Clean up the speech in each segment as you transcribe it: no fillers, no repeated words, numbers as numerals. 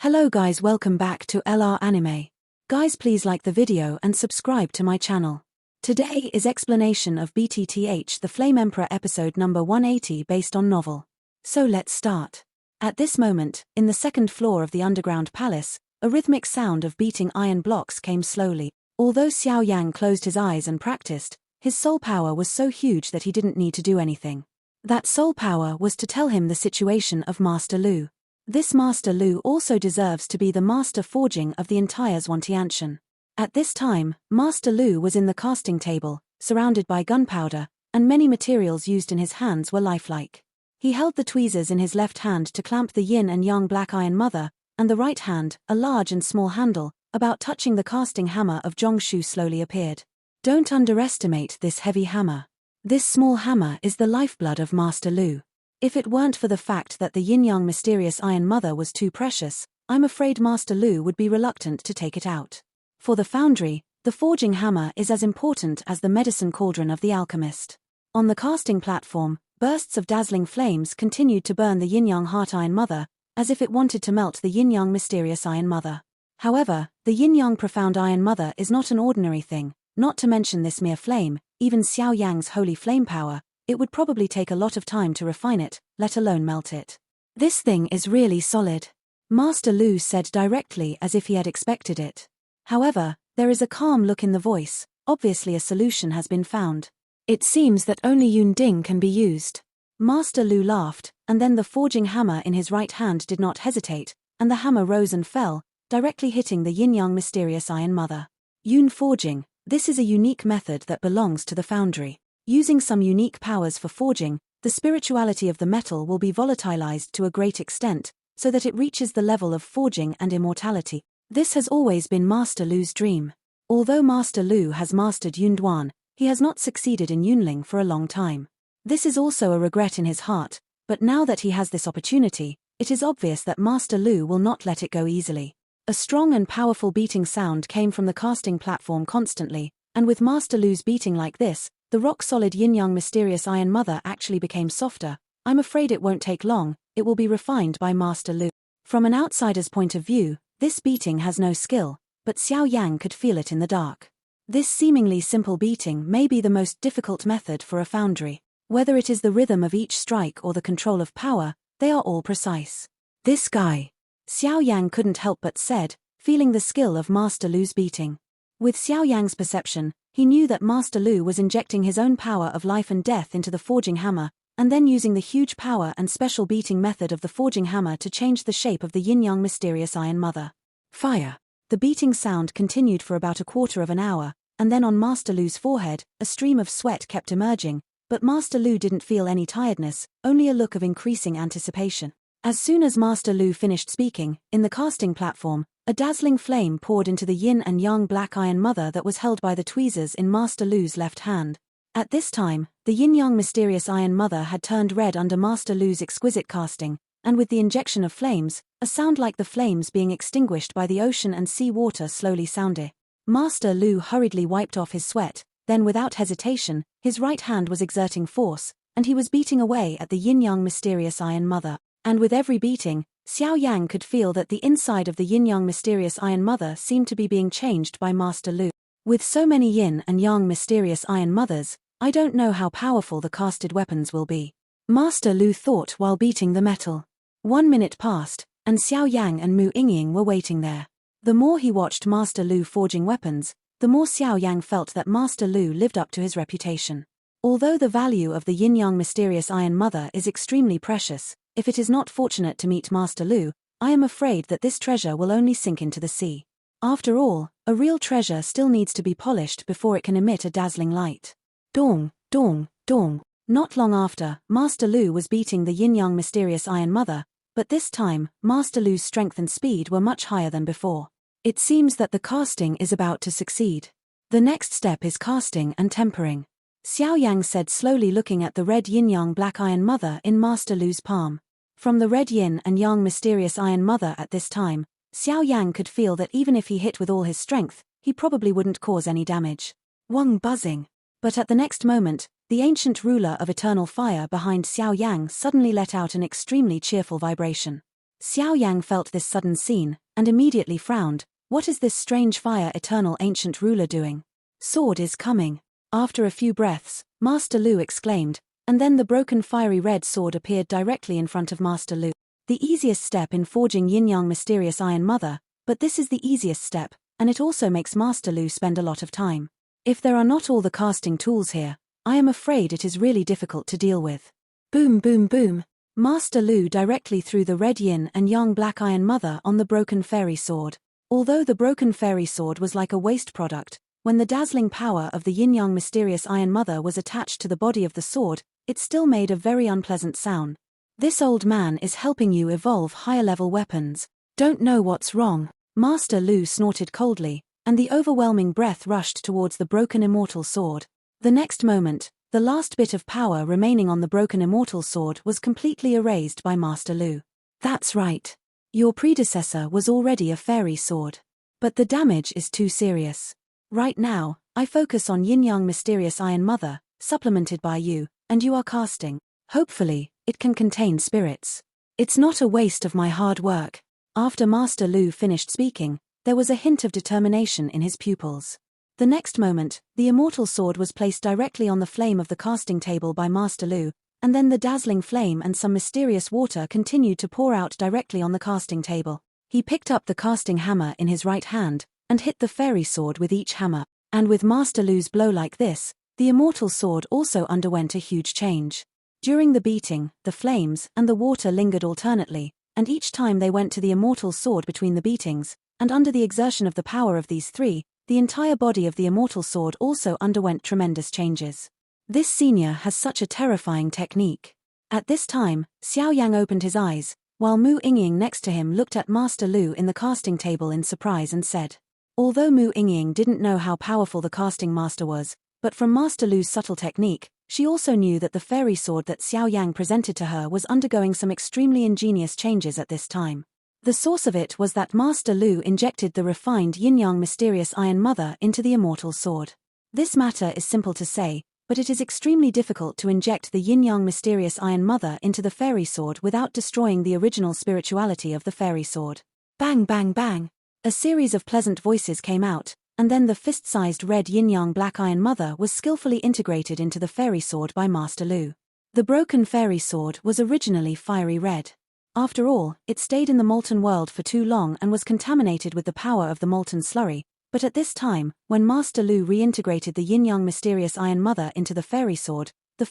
Hello guys, welcome back to LR Anime. Guys, please like the video and subscribe to my channel. Today is explanation of BTTH The Flame Emperor episode number 180 based on novel. So let's start. At this moment, in the second floor of the underground palace, a rhythmic sound of beating iron blocks came slowly. Although Xiao Yan closed his eyes and practiced, his soul power was so huge that he didn't need to do anything. That soul power was to tell him the situation of Master Lu. This Master Lu also deserves to be the master forging of the entire Zhuangtianshan. At this time, Master Lu was in the casting table, surrounded by gunpowder, and many materials used in his hands were lifelike. He held the tweezers in his left hand to clamp the yin and yang black iron mother, and the right hand, a large and small handle, about touching the casting hammer of Zhongshu slowly appeared. Don't underestimate this heavy hammer. This small hammer is the lifeblood of Master Lu. If it weren't for the fact that the yin-yang mysterious iron mother was too precious, I'm afraid Master Lu would be reluctant to take it out. For the foundry, the forging hammer is as important as the medicine cauldron of the alchemist. On the casting platform, bursts of dazzling flames continued to burn the yin-yang heart iron mother, as if it wanted to melt the yin-yang mysterious iron mother. However, the yin-yang profound iron mother is not an ordinary thing, not to mention this mere flame, even Xiao Yang's holy flame power. It would probably take a lot of time to refine it, let alone melt it. This thing is really solid, Master Lu said directly as if he had expected it. However, there is a calm look in the voice, obviously a solution has been found. It seems that only Yun Ding can be used. Master Lu laughed, and then the forging hammer in his right hand did not hesitate, and the hammer rose and fell, directly hitting the yin-yang mysterious iron mother. Yun forging, this is a unique method that belongs to the foundry. Using some unique powers for forging, the spirituality of the metal will be volatilized to a great extent, so that it reaches the level of forging and immortality. This has always been Master Lu's dream. Although Master Lu has mastered Yunduan, he has not succeeded in Yunling for a long time. This is also a regret in his heart, but now that he has this opportunity, it is obvious that Master Lu will not let it go easily. A strong and powerful beating sound came from the casting platform constantly, and with Master Lu's beating like this, the rock-solid yin-yang mysterious iron mother actually became softer. I'm afraid it won't take long, it will be refined by Master Lu. From an outsider's point of view, this beating has no skill, but Xiao Yang could feel it in the dark. This seemingly simple beating may be the most difficult method for a foundry. Whether it is the rhythm of each strike or the control of power, they are all precise. This guy, Xiao Yang couldn't help but said, feeling the skill of Master Lu's beating. With Xiao Yang's perception, he knew that Master Lu was injecting his own power of life and death into the forging hammer, and then using the huge power and special beating method of the forging hammer to change the shape of the yin-yang mysterious iron mother. Fire. The beating sound continued for about a quarter of an hour, and then on Master Lu's forehead, a stream of sweat kept emerging, but Master Lu didn't feel any tiredness, only a look of increasing anticipation. As soon as Master Lu finished speaking, in the casting platform, a dazzling flame poured into the yin and yang black iron mother that was held by the tweezers in Master Lu's left hand. At this time, the yin-yang mysterious iron mother had turned red under Master Lu's exquisite casting, and with the injection of flames, a sound like the flames being extinguished by the ocean and sea water slowly sounded. Master Lu hurriedly wiped off his sweat, then without hesitation, his right hand was exerting force, and he was beating away at the yin-yang mysterious iron mother. And with every beating, Xiao Yang could feel that the inside of the yin-yang mysterious iron mother seemed to be being changed by Master Lu. With so many yin and yang mysterious iron mothers, I don't know how powerful the casted weapons will be. Master Lu thought while beating the metal. 1 minute passed, and Xiao Yang and Mu Yingying were waiting there. The more he watched Master Lu forging weapons, the more Xiao Yang felt that Master Lu lived up to his reputation. Although the value of the yin-yang mysterious iron mother is extremely precious, if it is not fortunate to meet Master Lu, I am afraid that this treasure will only sink into the sea. After all, a real treasure still needs to be polished before it can emit a dazzling light. Dong, dong, dong. Not long after, Master Lu was beating the yin-yang mysterious iron mother, but this time, Master Lu's strength and speed were much higher than before. It seems that the casting is about to succeed. The next step is casting and tempering, Xiao Yang said slowly looking at the red yin-yang black iron mother in Master Lu's palm. From the red yin and yang mysterious iron mother at this time, Xiao Yang could feel that even if he hit with all his strength, he probably wouldn't cause any damage. Wang buzzing. But at the next moment, the ancient ruler of eternal fire behind Xiao Yang suddenly let out an extremely cheerful vibration. Xiao Yang felt this sudden scene, and immediately frowned. What is this strange fire eternal ancient ruler doing? Sword is coming. After a few breaths, Master Lu exclaimed, and then the broken fiery red sword appeared directly in front of Master Lu. The easiest step in forging Yin-Yang Mysterious Iron Mother, but this is the easiest step, and it also makes Master Lu spend a lot of time. If there are not all the casting tools here, I am afraid it is really difficult to deal with. Boom boom boom. Master Lu directly threw the red yin and yang black Iron Mother on the broken fairy sword. Although the broken fairy sword was like a waste product, when the dazzling power of the Yin-Yang Mysterious Iron Mother was attached to the body of the sword, it still made a very unpleasant sound. This old man is helping you evolve higher-level weapons. Don't know what's wrong. Master Lu snorted coldly, and the overwhelming breath rushed towards the broken immortal sword. The next moment, the last bit of power remaining on the broken immortal sword was completely erased by Master Lu. That's right. Your predecessor was already a fairy sword. But the damage is too serious. Right now, I focus on Yin-Yang Mysterious Iron Mother, supplemented by you, and you are casting. Hopefully, it can contain spirits. It's not a waste of my hard work. After Master Lu finished speaking, there was a hint of determination in his pupils. The next moment, the immortal sword was placed directly on the flame of the casting table by Master Lu, and then the dazzling flame and some mysterious water continued to pour out directly on the casting table. He picked up the casting hammer in his right hand, and hit the fairy sword with each hammer, and with Master Lu's blow like this, the immortal sword also underwent a huge change. During the beating, the flames and the water lingered alternately, and each time they went to the immortal sword between the beatings, and under the exertion of the power of these three, the entire body of the immortal sword also underwent tremendous changes. This senior has such a terrifying technique. At this time, Xiao Yang opened his eyes, while Mu Yingying next to him looked at Master Lu in the casting table in surprise and said. Although Mu Yingying didn't know how powerful the casting master was, but from Master Lu's subtle technique, she also knew that the fairy sword that Xiao Yang presented to her was undergoing some extremely ingenious changes at this time. The source of it was that Master Lu injected the refined Yin-Yang Mysterious Iron Mother into the immortal sword. This matter is simple to say, but it is extremely difficult to inject the Yin-Yang Mysterious Iron Mother into the fairy sword without destroying the original spirituality of the fairy sword. Bang bang bang! A series of pleasant voices came out, and then the fist-sized red Yin-Yang Black Iron Mother was skillfully integrated into the fairy sword by Master Lu. The broken fairy sword was originally fiery red. After all, it stayed in the molten world for too long and was contaminated with the power of the molten slurry, but at this time, when Master Lu reintegrated the Yin-Yang Mysterious Iron Mother into the fairy sword the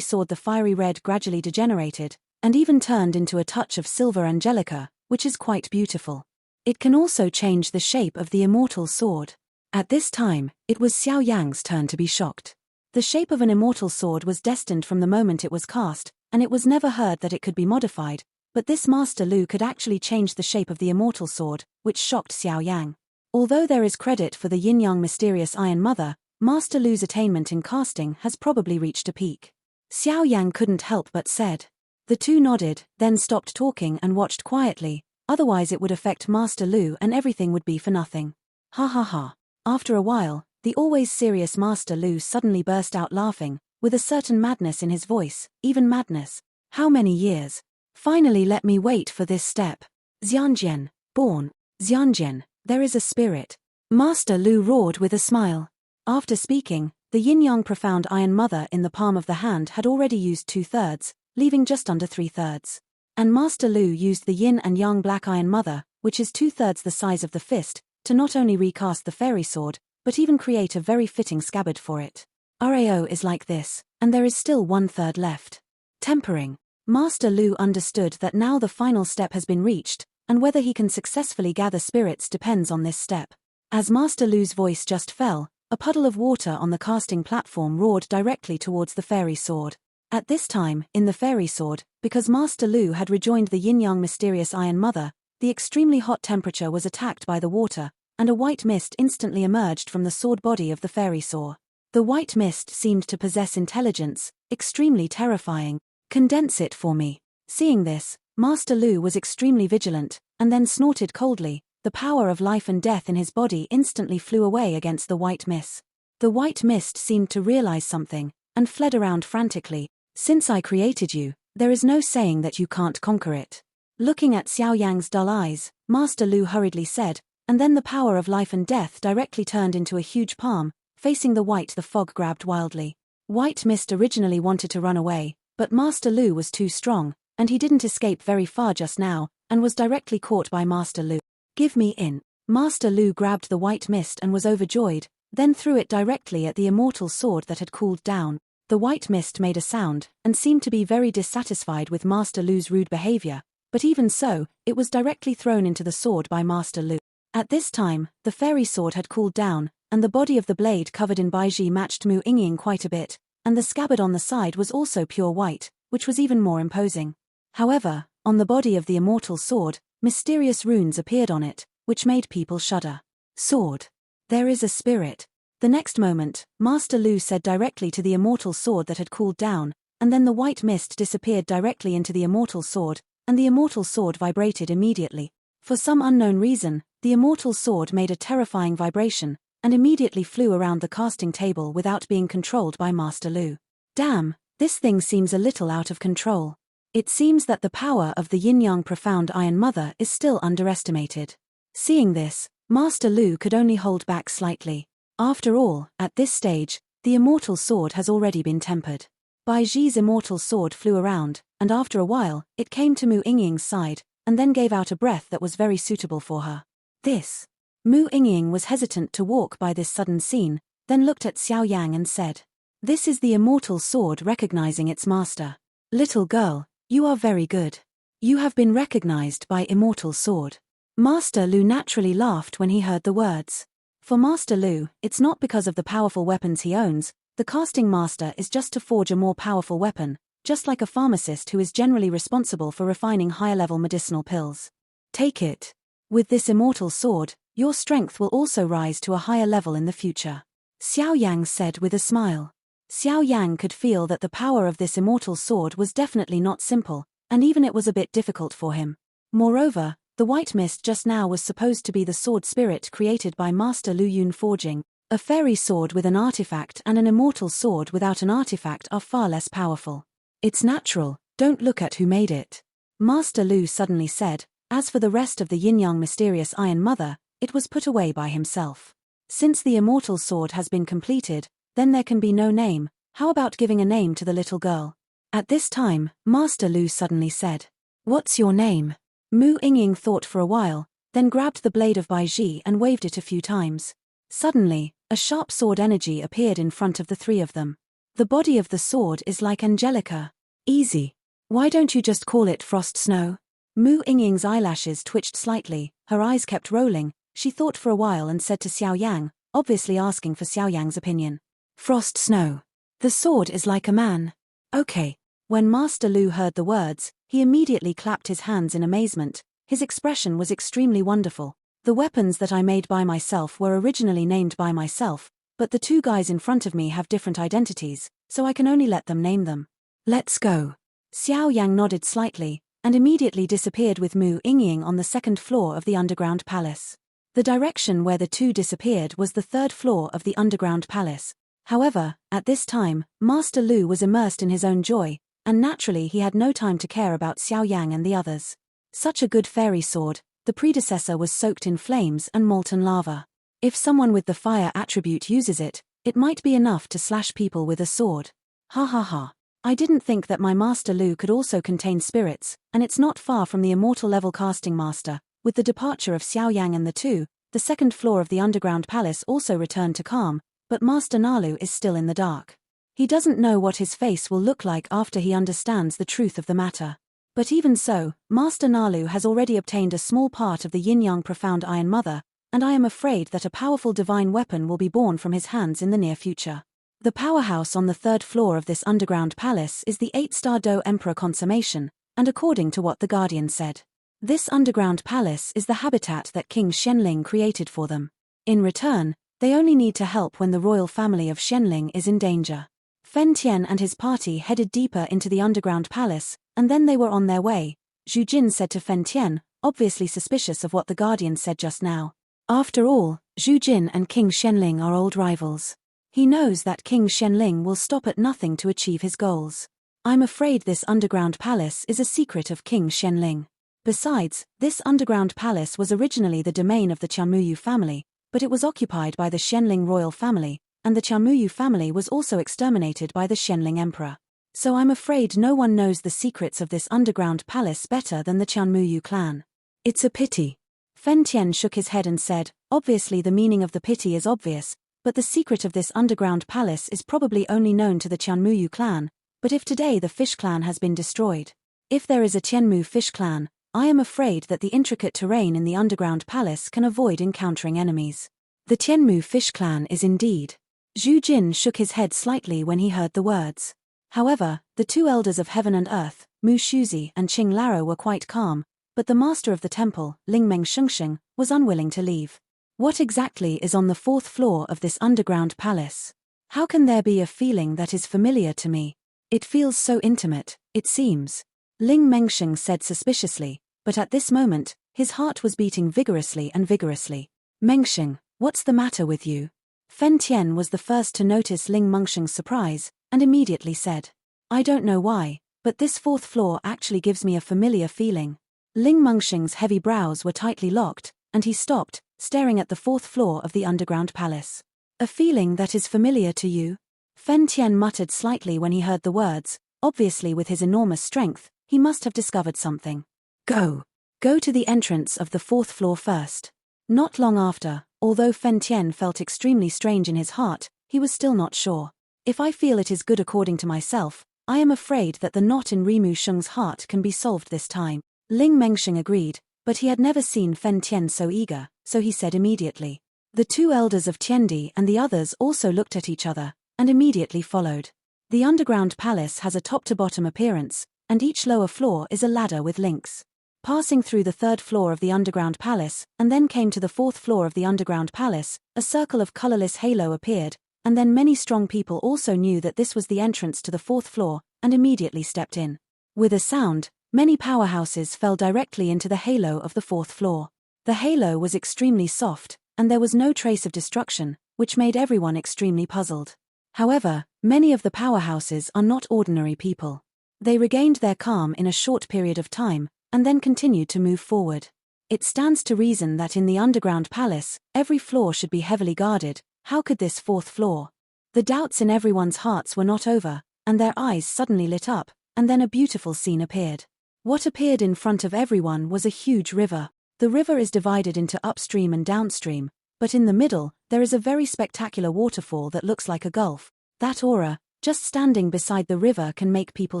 fiery red gradually degenerated, and even turned into a touch of silver angelica, which is quite beautiful. It can also change the shape of the immortal sword. At this time, it was Xiao Yang's turn to be shocked. The shape of an immortal sword was destined from the moment it was cast, and it was never heard that it could be modified, but this Master Lu could actually change the shape of the immortal sword, which shocked Xiao Yang. Although there is credit for the Yin-Yang Mysterious Iron Mother, Master Lu's attainment in casting has probably reached a peak. Xiao Yang couldn't help but said. The two nodded, then stopped talking and watched quietly, otherwise it would affect Master Lu and everything would be for nothing. Ha ha ha. After a while, the always serious Master Lu suddenly burst out laughing, with a certain madness in his voice, even madness. How many years? Finally let me wait for this step. Xianjian, born. Xianjian, there is a spirit. Master Lu roared with a smile. After speaking, the Yin-Yang Profound Iron Mother in the palm of the hand had already used 2/3, leaving just under 3/3. And Master Lu used the Yin and Yang Black Iron Mother, which is 2/3 the size of the fist, to not only recast the fairy sword, but even create a very fitting scabbard for it. RAO is like this, and there is still 1/3 left. Tempering. Master Lu understood that now the final step has been reached, and whether he can successfully gather spirits depends on this step. As Master Lu's voice just fell, a puddle of water on the casting platform roared directly towards the fairy sword. At this time, in the fairy sword, because Master Lu had rejoined the Yin-Yang Mysterious Iron Mother, the extremely hot temperature was attacked by the water, and a white mist instantly emerged from the sword body of the fairy sword. The white mist seemed to possess intelligence, extremely terrifying. Condense it for me. Seeing this, Master Lu was extremely vigilant, and then snorted coldly. The power of life and death in his body instantly flew away against the white mist. The white mist seemed to realize something, and fled around frantically. Since I created you, there is no saying that you can't conquer it. Looking at Xiao Yang's dull eyes, Master Lu hurriedly said, and then the power of life and death directly turned into a huge palm, facing the white. The fog grabbed wildly. White Mist originally wanted to run away, but Master Lu was too strong, and he didn't escape very far just now, and was directly caught by Master Lu. Give me in. Master Lu grabbed the white mist and was overjoyed, then threw it directly at the immortal sword that had cooled down. The white mist made a sound, and seemed to be very dissatisfied with Master Lu's rude behavior, but even so, it was directly thrown into the sword by Master Lu. At this time, the fairy sword had cooled down, and the body of the blade covered in baiji matched Mu Yingying quite a bit, and the scabbard on the side was also pure white, which was even more imposing. However, on the body of the immortal sword, mysterious runes appeared on it, which made people shudder. Sword. There is a spirit. The next moment, Master Lu said directly to the immortal sword that had cooled down, and then the white mist disappeared directly into the immortal sword, and the immortal sword vibrated immediately. For some unknown reason, the immortal sword made a terrifying vibration, and immediately flew around the casting table without being controlled by Master Lu. Damn, this thing seems a little out of control. It seems that the power of the yin-yang profound Iron Mother is still underestimated. Seeing this, Master Lu could only hold back slightly. After all, at this stage, the immortal sword has already been tempered. Bai Ji's immortal sword flew around, and after a while, it came to Mu Yingying's side, and then gave out a breath that was very suitable for her. This. Mu Yingying was hesitant to walk by this sudden scene, then looked at Xiao Yang and said, "This is the immortal sword recognizing its master. Little girl, you are very good. You have been recognized by immortal sword." Master Lu naturally laughed when he heard the words. For Master Lu, it's not because of the powerful weapons he owns. The casting master is just to forge a more powerful weapon, just like a pharmacist who is generally responsible for refining higher-level medicinal pills. Take it. With this immortal sword, your strength will also rise to a higher level in the future. Xiao Yang said with a smile. Xiao Yang could feel that the power of this immortal sword was definitely not simple, and even it was a bit difficult for him. Moreover, the white mist just now was supposed to be the sword spirit created by Master Lu Yun forging. A fairy sword with an artifact and an immortal sword without an artifact are far less powerful. It's natural, don't look at who made it. Master Lu suddenly said. As for the rest of the yin-yang mysterious Iron Mother, it was put away by himself. Since the immortal sword has been completed, then there can be no name. How about giving a name to the little girl? At this time, Master Lu suddenly said, "What's your name?" Mu Yingying thought for a while, then grabbed the blade of Bai Ji and waved it a few times. Suddenly, a sharp sword energy appeared in front of the three of them. The body of the sword is like Angelica. Easy. Why don't you just call it Frost Snow? Mu Yingying's eyelashes twitched slightly, her eyes kept rolling. She thought for a while and said to Xiao Yang, obviously asking for Xiao Yang's opinion. Frost Snow. The sword is like a man. Okay. When Master Lu heard the words, he immediately clapped his hands in amazement. His expression was extremely wonderful. The weapons that I made by myself were originally named by myself, but the two guys in front of me have different identities, so I can only let them name them. Let's go. Xiao Yang nodded slightly, and immediately disappeared with Mu Yingying on the second floor of the underground palace. The direction where the two disappeared was the third floor of the underground palace. However, at this time, Master Lu was immersed in his own joy, and naturally he had no time to care about Xiao Yang and the others. Such a good fairy sword. The predecessor was soaked in flames and molten lava. If someone with the fire attribute uses it, it might be enough to slash people with a sword. Ha ha ha. I didn't think that my Master Lu could also contain spirits, and it's not far from the immortal level casting master. With the departure of Xiao Yang and the two, the second floor of the underground palace also returned to calm, but Master Nalu is still in the dark. He doesn't know what his face will look like after he understands the truth of the matter. But even so, Master Nalu has already obtained a small part of the yin-yang profound Iron Mother, and I am afraid that a powerful divine weapon will be born from his hands in the near future. The powerhouse on the third floor of this underground palace is the 8-star Do Emperor consummation, and according to what the Guardian said, this underground palace is the habitat that King Xianling created for them. In return, they only need to help when the royal family of Xianling is in danger. Fen Tian and his party headed deeper into the underground palace, and then they were on their way. Zhu Jin said to Fen Tian, obviously suspicious of what the Guardian said just now. After all, Zhu Jin and King Xianling are old rivals. He knows that King Xianling will stop at nothing to achieve his goals. I'm afraid this underground palace is a secret of King Xianling. Besides, this underground palace was originally the domain of the Qianmuyu family, but it was occupied by the Xianling royal family, and the Qianmuyu family was also exterminated by the Xianling emperor. So I'm afraid no one knows the secrets of this underground palace better than the Qianmuyu clan. It's a pity. Fen Tian shook his head and said, obviously the meaning of the pity is obvious, but the secret of this underground palace is probably only known to the Qianmuyu clan, but if today the fish clan has been destroyed, if there is a Tianmu fish clan, I am afraid that the intricate terrain in the underground palace can avoid encountering enemies. The Tianmu fish clan is indeed. Zhu Jin shook his head slightly when he heard the words. However, the two elders of heaven and earth, Mu Shuzi and Qing Laro, were quite calm, but the master of the temple, Ling Meng Shengsheng, was unwilling to leave. What exactly is on the fourth floor of this underground palace? How can there be a feeling that is familiar to me? It feels so intimate, it seems. Ling Mengsheng said suspiciously, but at this moment, his heart was beating vigorously and vigorously. Mengsheng, what's the matter with you? Fen Tian was the first to notice Ling Mengsheng's surprise, and immediately said, I don't know why, but this fourth floor actually gives me a familiar feeling. Ling Mengsheng's heavy brows were tightly locked, and he stopped, staring at the fourth floor of the underground palace. A feeling that is familiar to you? Fen Tian muttered slightly when he heard the words. Obviously with his enormous strength, he must have discovered something. Go to the entrance of the fourth floor first. Not long after, although Fen Tian felt extremely strange in his heart, he was still not sure. If I feel it is good according to myself, I am afraid that the knot in Rimu Sheng's heart can be solved this time. Ling Mengsheng agreed, but he had never seen Fen Tian so eager, so he said immediately. The two elders of Tiandi and the others also looked at each other, and immediately followed. The underground palace has a top-to-bottom appearance, and each lower floor is a ladder with links. Passing through the third floor of the underground palace, and then came to the fourth floor of the underground palace, a circle of colorless halo appeared, and then many strong people also knew that this was the entrance to the fourth floor, and immediately stepped in. With a sound, many powerhouses fell directly into the halo of the fourth floor. The halo was extremely soft, and there was no trace of destruction, which made everyone extremely puzzled. However, many of the powerhouses are not ordinary people. They regained their calm in a short period of time, and then continued to move forward. It stands to reason that in the underground palace, every floor should be heavily guarded. How could this fourth floor? The doubts in everyone's hearts were not over, and their eyes suddenly lit up, and then a beautiful scene appeared. What appeared in front of everyone was a huge river. The river is divided into upstream and downstream, but in the middle, there is a very spectacular waterfall that looks like a gulf. That aura, just standing beside the river, can make people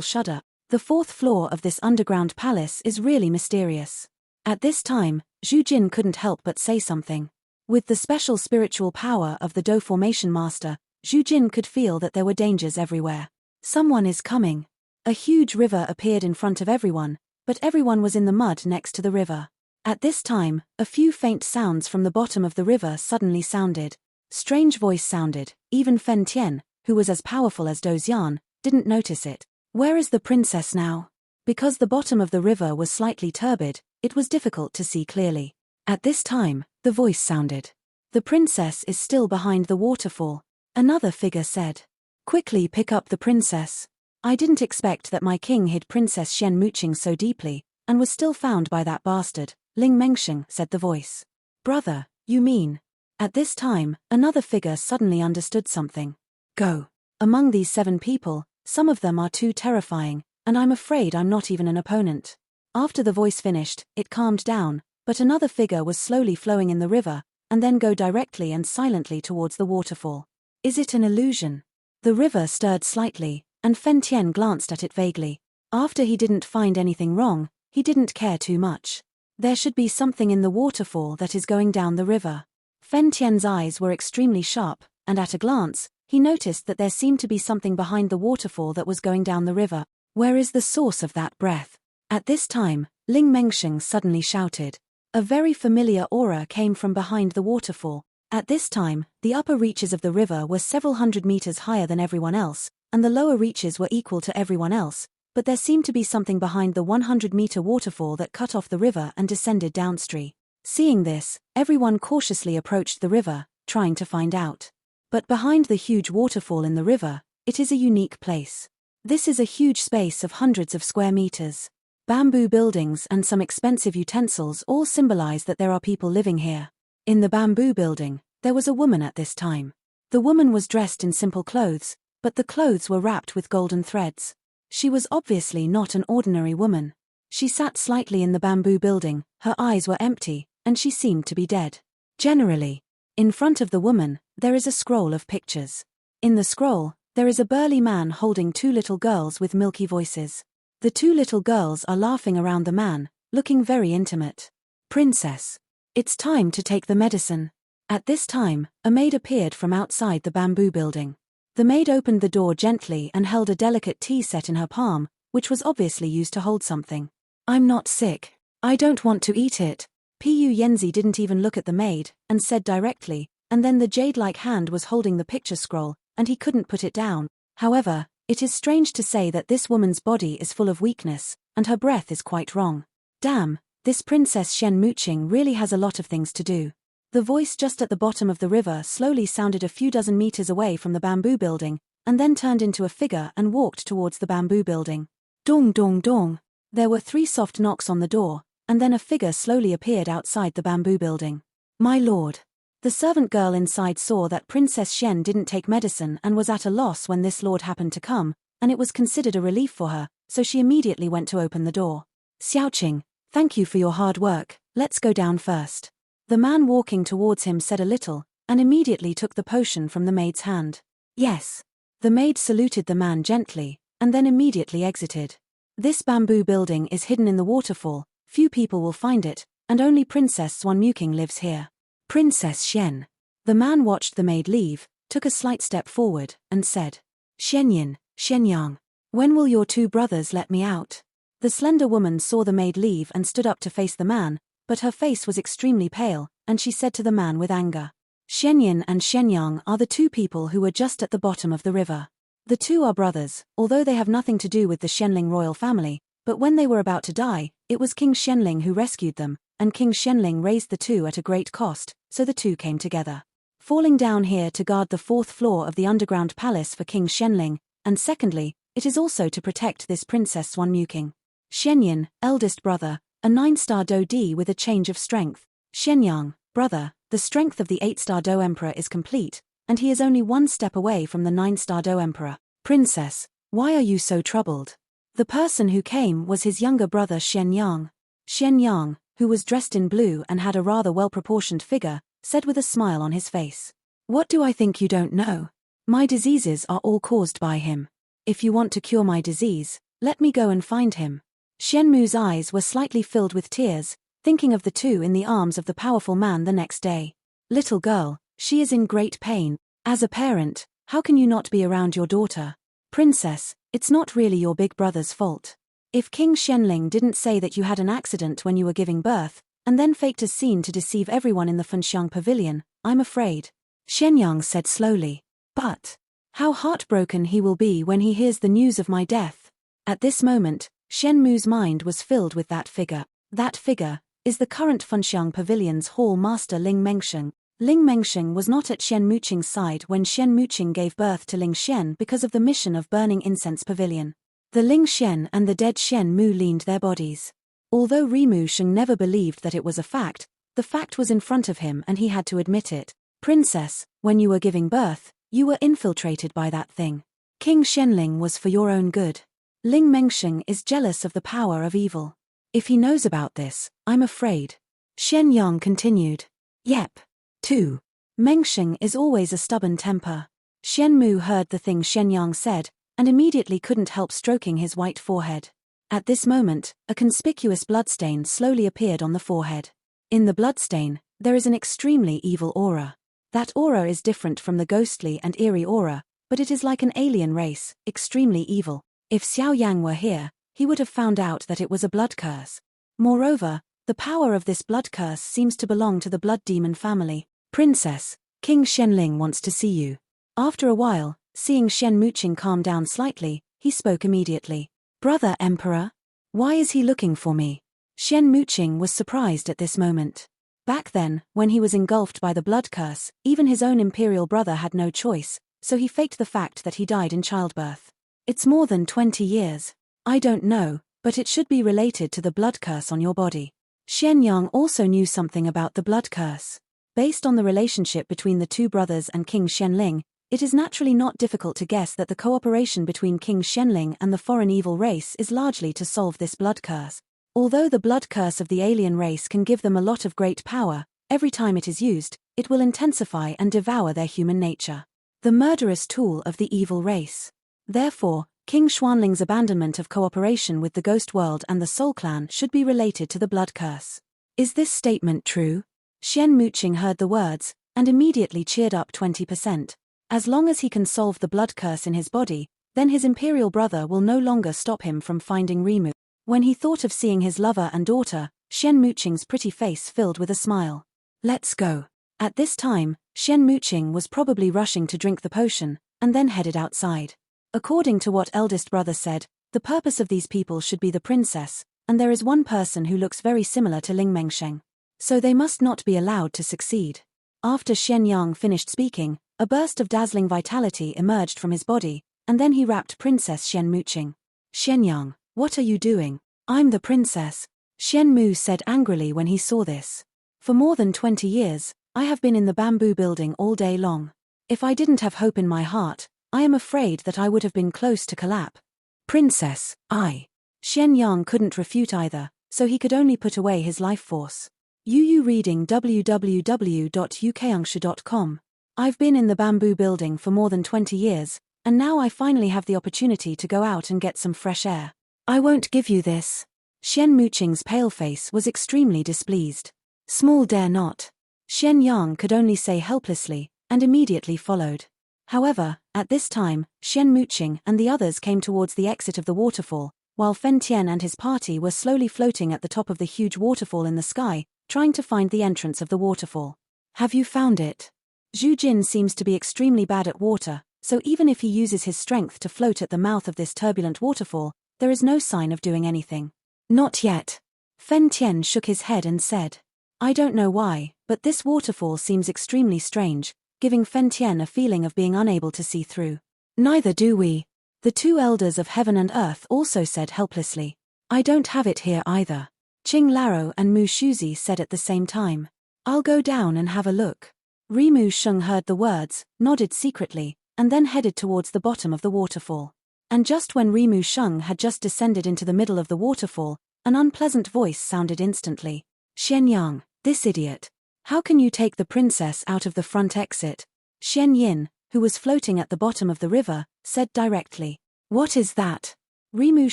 shudder. The fourth floor of this underground palace is really mysterious. At this time, Zhu Jin couldn't help but say something. With the special spiritual power of the Do Formation Master, Zhu Jin could feel that there were dangers everywhere. Someone is coming. A huge river appeared in front of everyone, but everyone was in the mud next to the river. At this time, a few faint sounds from the bottom of the river suddenly sounded. Strange voice sounded. Even Fen Tian, who was as powerful as Do Xian, didn't notice it. Where is the princess now? Because the bottom of the river was slightly turbid, it was difficult to see clearly. At this time, the voice sounded. The princess is still behind the waterfall. Another figure said. Quickly pick up the princess. I didn't expect that my king hid Princess Xian Muqing so deeply, and was still found by that bastard. Ling Mengsheng, said the voice. Brother, you mean? At this time, another figure suddenly understood something. Go. Among these 7 people, some of them are too terrifying, and I'm afraid I'm not even an opponent. After the voice finished, it calmed down, but another figure was slowly flowing in the river, and then go directly and silently towards the waterfall. Is it an illusion? The river stirred slightly, and Fen Tian glanced at it vaguely. After he didn't find anything wrong, he didn't care too much. There should be something in the waterfall that is going down the river. Fen Tian's eyes were extremely sharp, and at a glance, he noticed that there seemed to be something behind the waterfall that was going down the river. Where is the source of that breath? At this time, Ling Mengsheng suddenly shouted. A very familiar aura came from behind the waterfall. At this time, the upper reaches of the river were several hundred meters higher than everyone else, and the lower reaches were equal to everyone else, but there seemed to be something behind the 100-meter waterfall that cut off the river and descended downstream. Seeing this, everyone cautiously approached the river, trying to find out. But behind the huge waterfall in the river, it is a unique place. This is a huge space of hundreds of square meters. Bamboo buildings and some expensive utensils all symbolize that there are people living here. In the bamboo building, there was a woman at this time. The woman was dressed in simple clothes, but the clothes were wrapped with golden threads. She was obviously not an ordinary woman. She sat slightly in the bamboo building, her eyes were empty, and she seemed to be dead. Generally, in front of the woman, there is a scroll of pictures. In the scroll, there is a burly man holding two little girls with milky voices. The two little girls are laughing around the man, looking very intimate. Princess. It's time to take the medicine. At this time, a maid appeared from outside the bamboo building. The maid opened the door gently and held a delicate tea set in her palm, which was obviously used to hold something. I'm not sick. I don't want to eat it. Pu Yenzi didn't even look at the maid, and said directly, and then the jade-like hand was holding the picture scroll, and he couldn't put it down. However, it is strange to say that this woman's body is full of weakness, and her breath is quite wrong. Damn, this Princess Shen Muqing really has a lot of things to do. The voice just at the bottom of the river slowly sounded a few dozen meters away from the bamboo building, and then turned into a figure and walked towards the bamboo building. Dong dong dong. There were 3 soft knocks on the door, and then a figure slowly appeared outside the bamboo building. My lord. The servant girl inside saw that Princess Shen didn't take medicine and was at a loss when this lord happened to come, and it was considered a relief for her, so she immediately went to open the door. Xiaoqing, thank you for your hard work, let's go down first. The man walking towards him said a little, and immediately took the potion from the maid's hand. Yes. The maid saluted the man gently, and then immediately exited. This bamboo building is hidden in the waterfall, few people will find it, and only Princess Swan Muqing lives here. Princess Shen. The man watched the maid leave, took a slight step forward, and said, Shenyan, Shenyang, when will your 2 brothers let me out? The slender woman saw the maid leave and stood up to face the man, but her face was extremely pale, and she said to the man with anger, Shenyan and Shenyang are the 2 people who were just at the bottom of the river. The 2 are brothers, although they have nothing to do with the Shenling royal family, but when they were about to die, it was King Shenling who rescued them, and King Shenling raised the 2 at a great cost, so the 2 came together. Falling down here to guard the 4th floor of the underground palace for King Shenling, and secondly, it is also to protect this Princess Swan Muqing. Shenyan, eldest brother, a 9-star Do D with a change of strength. Shenyang, brother, the strength of the 8-star Do Emperor is complete, and he is only 1 step away from the 9-star Do Emperor. Princess, why are you so troubled? The person who came was his younger brother Shenyang. Shenyang, who was dressed in blue and had a rather well-proportioned figure, said with a smile on his face. What do I think you don't know? My diseases are all caused by him. If you want to cure my disease, let me go and find him. Shenmu's eyes were slightly filled with tears, thinking of the 2 in the arms of the powerful man the next day. Little girl, she is in great pain. As a parent, how can you not be around your daughter? Princess, it's not really your big brother's fault. If King Shenling didn't say that you had an accident when you were giving birth, and then faked a scene to deceive everyone in the Fenxiang Pavilion, I'm afraid. Shenyang said slowly. But how heartbroken he will be when he hears the news of my death. At this moment, Shenmu's mind was filled with that figure. That figure is the current Fenxiang Pavilion's hall master Ling Mengsheng. Ling Mengsheng was not at Shen Muqing's side when Shen Muqing gave birth to Ling Shen because of the mission of burning incense pavilion. The Ling Shen and the dead Shen Mu leaned their bodies. Although Rimu Sheng never believed that it was a fact, the fact was in front of him and he had to admit it. Princess, when you were giving birth, you were infiltrated by that thing. King Shenling was for your own good. Ling Mengsheng is jealous of the power of evil. If he knows about this, I'm afraid. Shen Yang continued. Yep. 2. Mengsheng is always a stubborn temper. Shen Mu heard the thing Shen Yang said, and immediately couldn't help stroking his white forehead. At this moment, a conspicuous bloodstain slowly appeared on the forehead. In the bloodstain, there is an extremely evil aura. That aura is different from the ghostly and eerie aura, but it is like an alien race, extremely evil. If Xiao Yang were here, he would have found out that it was a blood curse. Moreover, the power of this blood curse seems to belong to the blood demon family. Princess, King Shenling wants to see you. After a while, seeing Shen Muqing calm down slightly, he spoke immediately. Brother Emperor? Why is he looking for me? Shen Muqing was surprised at this moment. Back then, when he was engulfed by the blood curse, even his own imperial brother had no choice, so he faked the fact that he died in childbirth. It's more than 20 years. I don't know, but it should be related to the blood curse on your body. Xian Yang also knew something about the blood curse. Based on the relationship between the two brothers and King Xianling, it is naturally not difficult to guess that the cooperation between King Xianling and the foreign evil race is largely to solve this blood curse. Although the blood curse of the alien race can give them a lot of great power, every time it is used, it will intensify and devour their human nature. The murderous tool of the evil race. Therefore, King Xuanling's abandonment of cooperation with the Ghost World and the Soul Clan should be related to the blood curse. Is this statement true? Xian Muqing heard the words, and immediately cheered up 20%. As long as he can solve the blood curse in his body, then his imperial brother will no longer stop him from finding Rimu. When he thought of seeing his lover and daughter, Xian Muqing's pretty face filled with a smile. Let's go. At this time, Xian Muqing was probably rushing to drink the potion, and then headed outside. According to what eldest brother said, the purpose of these people should be the princess, and there is one person who looks very similar to Ling Mengsheng. So they must not be allowed to succeed. After Xian Yang finished speaking, a burst of dazzling vitality emerged from his body, and then he wrapped Princess Xian Muqing. Xian Yang, what are you doing? I'm the princess, Xian Mu said angrily when he saw this. For more than 20 years, I have been in the bamboo building all day long. If I didn't have hope in my heart, I am afraid that I would have been close to collapse. Princess, Xian Yang couldn't refute either, so he could only put away his life force. UU reading www.ukangshu.com. I've been in the bamboo building for more than 20 years, and now I finally have the opportunity to go out and get some fresh air. I won't give you this. Xian Muqing's pale face was extremely displeased. Small dare not. Xian Yang could only say helplessly, and immediately followed. However, at this time, Xian Muqing and the others came towards the exit of the waterfall, while Fen Tian and his party were slowly floating at the top of the huge waterfall in the sky, trying to find the entrance of the waterfall. Have you found it? Zhu Jin seems to be extremely bad at water, so even if he uses his strength to float at the mouth of this turbulent waterfall, there is no sign of doing anything. Not yet. Fen Tian shook his head and said. I don't know why, but this waterfall seems extremely strange, giving Fen Tian a feeling of being unable to see through. Neither do we. The two elders of heaven and earth also said helplessly. I don't have it here either. Qing Laro and Mu Shuzi said at the same time. I'll go down and have a look. Rimu Sheng heard the words, nodded secretly, and then headed towards the bottom of the waterfall. And just when Rimu Sheng had just descended into the middle of the waterfall, an unpleasant voice sounded instantly. Xian Yang, this idiot. How can you take the princess out of the front exit? Xian Yin, who was floating at the bottom of the river, said directly. What is that? Rimu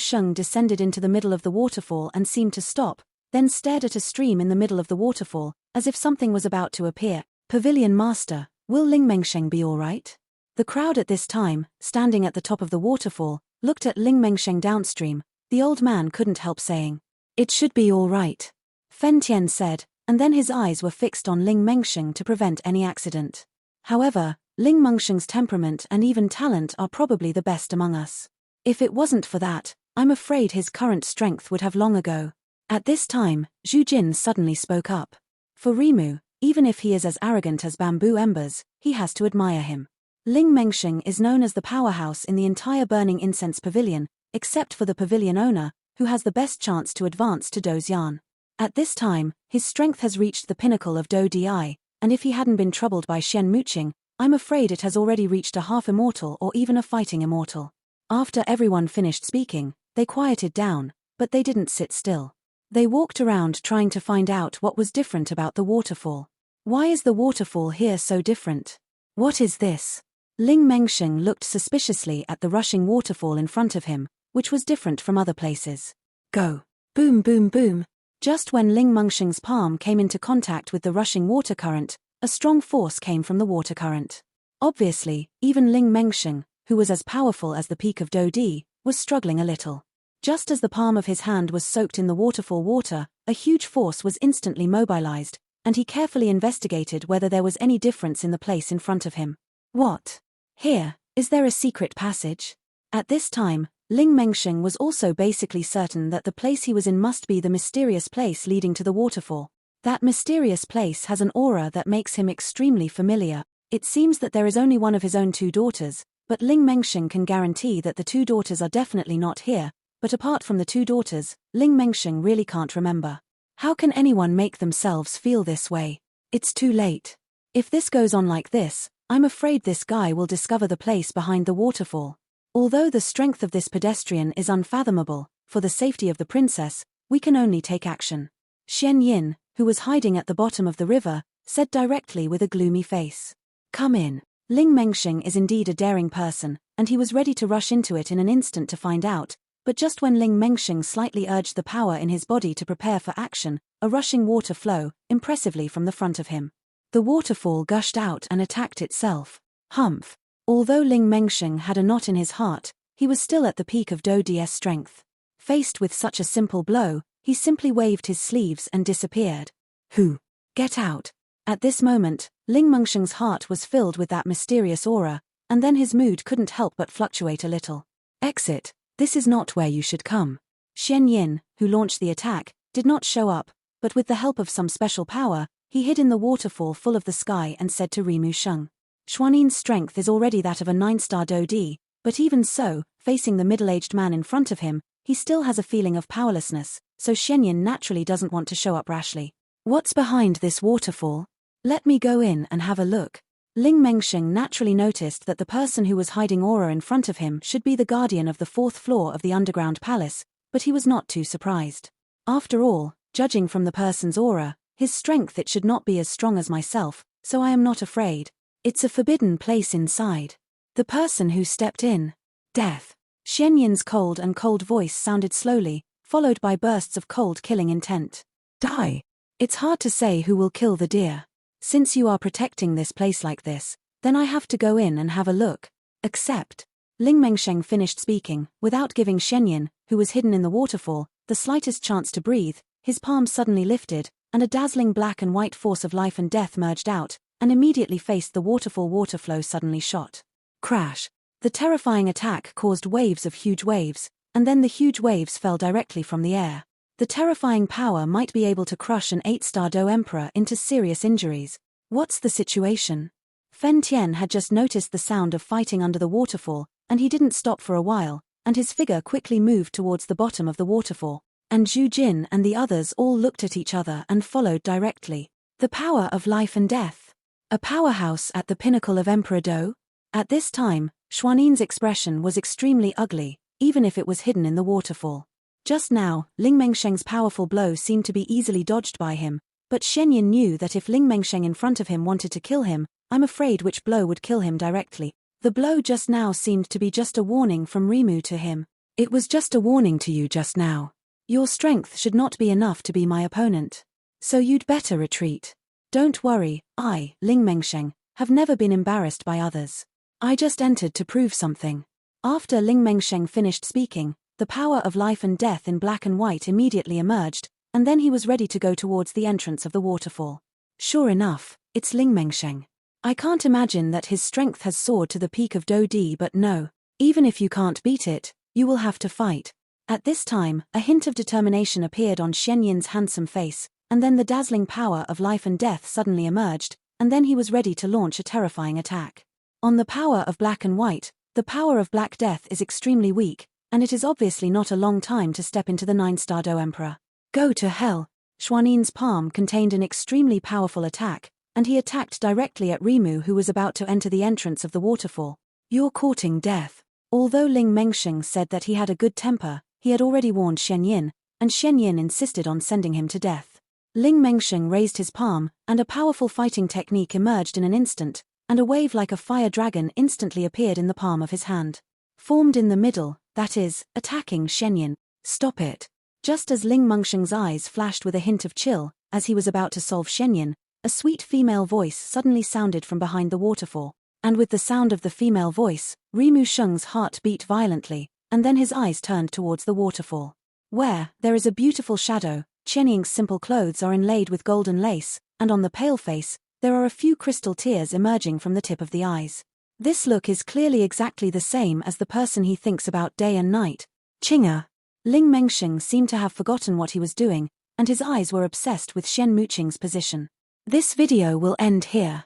Sheng descended into the middle of the waterfall and seemed to stop, then stared at a stream in the middle of the waterfall, as if something was about to appear. Pavilion Master, will Ling Mengsheng be all right? The crowd at this time, standing at the top of the waterfall, looked at Ling Mengsheng downstream. The old man couldn't help saying. It should be all right. Fen Tian said, and then his eyes were fixed on Ling Mengsheng to prevent any accident. However, Ling Mengsheng's temperament and even talent are probably the best among us. If it wasn't for that, I'm afraid his current strength would have long ago. At this time, Zhu Jin suddenly spoke up. For Rimu, even if he is as arrogant as bamboo embers, he has to admire him. Ling Mengsheng is known as the powerhouse in the entire Burning Incense Pavilion, except for the pavilion owner, who has the best chance to advance to Dozian. At this time, his strength has reached the pinnacle of Do Di, and if he hadn't been troubled by Xian Muqing, I'm afraid it has already reached a half-immortal or even a fighting immortal. After everyone finished speaking, they quieted down, but they didn't sit still. They walked around trying to find out what was different about the waterfall. Why is the waterfall here so different? What is this? Ling Mengsheng looked suspiciously at the rushing waterfall in front of him, which was different from other places. Go. Boom boom boom. Just when Ling Mengsheng's palm came into contact with the rushing water current, a strong force came from the water current. Obviously, even Ling Mengsheng, who was as powerful as the peak of Do Di, was struggling a little. Just as the palm of his hand was soaked in the waterfall water, a huge force was instantly mobilized, and he carefully investigated whether there was any difference in the place in front of him. What? Here, is there a secret passage? At this time, Ling Mengsheng was also basically certain that the place he was in must be the mysterious place leading to the waterfall. That mysterious place has an aura that makes him extremely familiar. It seems that there is only one of his own two daughters, but Ling Mengsheng can guarantee that the two daughters are definitely not here, but apart from the two daughters, Ling Mengsheng really can't remember. How can anyone make themselves feel this way? It's too late. If this goes on like this, I'm afraid this guy will discover the place behind the waterfall. Although the strength of this pedestrian is unfathomable, for the safety of the princess, we can only take action. Xian Yin, who was hiding at the bottom of the river, said directly with a gloomy face. Come in. Ling Mengsheng is indeed a daring person, and he was ready to rush into it in an instant to find out, but just when Ling Mengsheng slightly urged the power in his body to prepare for action, a rushing water flowed impressively from the front of him. The waterfall gushed out and attacked itself. Humph. Although Ling Mengsheng had a knot in his heart, he was still at the peak of Do D's strength. Faced with such a simple blow, he simply waved his sleeves and disappeared. Who? Get out. At this moment, Ling Mengsheng's heart was filled with that mysterious aura, and then his mood couldn't help but fluctuate a little. Exit. This is not where you should come. Xian Yin, who launched the attack, did not show up, but with the help of some special power, he hid in the waterfall full of the sky and said to Rimu Sheng. Xuanin's strength is already that of a 9-star Do D, but even so, facing the middle-aged man in front of him, he still has a feeling of powerlessness, so Xian Yin naturally doesn't want to show up rashly. What's behind this waterfall? Let me go in and have a look. Ling Mengsheng naturally noticed that the person who was hiding aura in front of him should be the guardian of the 4th floor of the underground palace, but he was not too surprised. After all, judging from the person's aura, his strength it should not be as strong as myself, so I am not afraid. It's a forbidden place inside. The person who stepped in. Death. Xian Yin's cold voice sounded slowly, followed by bursts of cold killing intent. Die. It's hard to say who will kill the deer. Since you are protecting this place like this, then I have to go in and have a look. Accept. Ling Mengsheng finished speaking, without giving Xian Yin, who was hidden in the waterfall, the slightest chance to breathe. His palms suddenly lifted, and a dazzling black and white force of life and death merged out, and immediately faced the waterfall. Water flow suddenly shot. Crash. The terrifying attack caused waves of huge waves, and then the huge waves fell directly from the air. The terrifying power might be able to crush an 8-star Do Emperor into serious injuries. What's the situation? Fen Tian had just noticed the sound of fighting under the waterfall, and he didn't stop for a while, and his figure quickly moved towards the bottom of the waterfall. And Zhu Jin and the others all looked at each other and followed directly. The power of life and death. A powerhouse at the pinnacle of Emperor Do? At this time, Xuanin's expression was extremely ugly, even if it was hidden in the waterfall. Just now, Ling Mengsheng's powerful blow seemed to be easily dodged by him, but Xian Yin knew that if Ling Mengsheng in front of him wanted to kill him, I'm afraid which blow would kill him directly. The blow just now seemed to be just a warning from Rimu to him. It was just a warning to you just now. Your strength should not be enough to be my opponent. So you'd better retreat. Don't worry, I, Ling Mengsheng, have never been embarrassed by others. I just entered to prove something. After Ling Mengsheng finished speaking, the power of life and death in black and white immediately emerged, and then he was ready to go towards the entrance of the waterfall. Sure enough, it's Ling Mengsheng. I can't imagine that his strength has soared to the peak of Do D, but no. Even if you can't beat it, you will have to fight. At this time, a hint of determination appeared on Xian Yin's handsome face, and then the dazzling power of life and death suddenly emerged, and then he was ready to launch a terrifying attack. On the power of black and white, the power of black death is extremely weak, and it is obviously not a long time to step into the 9-star Do Emperor. Go to hell. Xuanin's palm contained an extremely powerful attack, and he attacked directly at Rimu, who was about to enter the entrance of the waterfall. You're courting death. Although Ling Mengsheng said that he had a good temper, he had already warned Xian Yin, and Xian Yin insisted on sending him to death. Ling Mengsheng raised his palm, and a powerful fighting technique emerged in an instant, and a wave like a fire dragon instantly appeared in the palm of his hand. Formed in the middle, that is, attacking Xian Yin. Stop it. Just as Ling Mengsheng's eyes flashed with a hint of chill, as he was about to solve Xian Yin, a sweet female voice suddenly sounded from behind the waterfall, and with the sound of the female voice, Rimu Sheng's heart beat violently, and then his eyes turned towards the waterfall. Where there is a beautiful shadow, Qian Ying's simple clothes are inlaid with golden lace, and on the pale face, there are a few crystal tears emerging from the tip of the eyes. This look is clearly exactly the same as the person he thinks about day and night. Chinga. Ling Mengsheng seemed to have forgotten what he was doing, and his eyes were obsessed with Shen Muqing's position. This video will end here.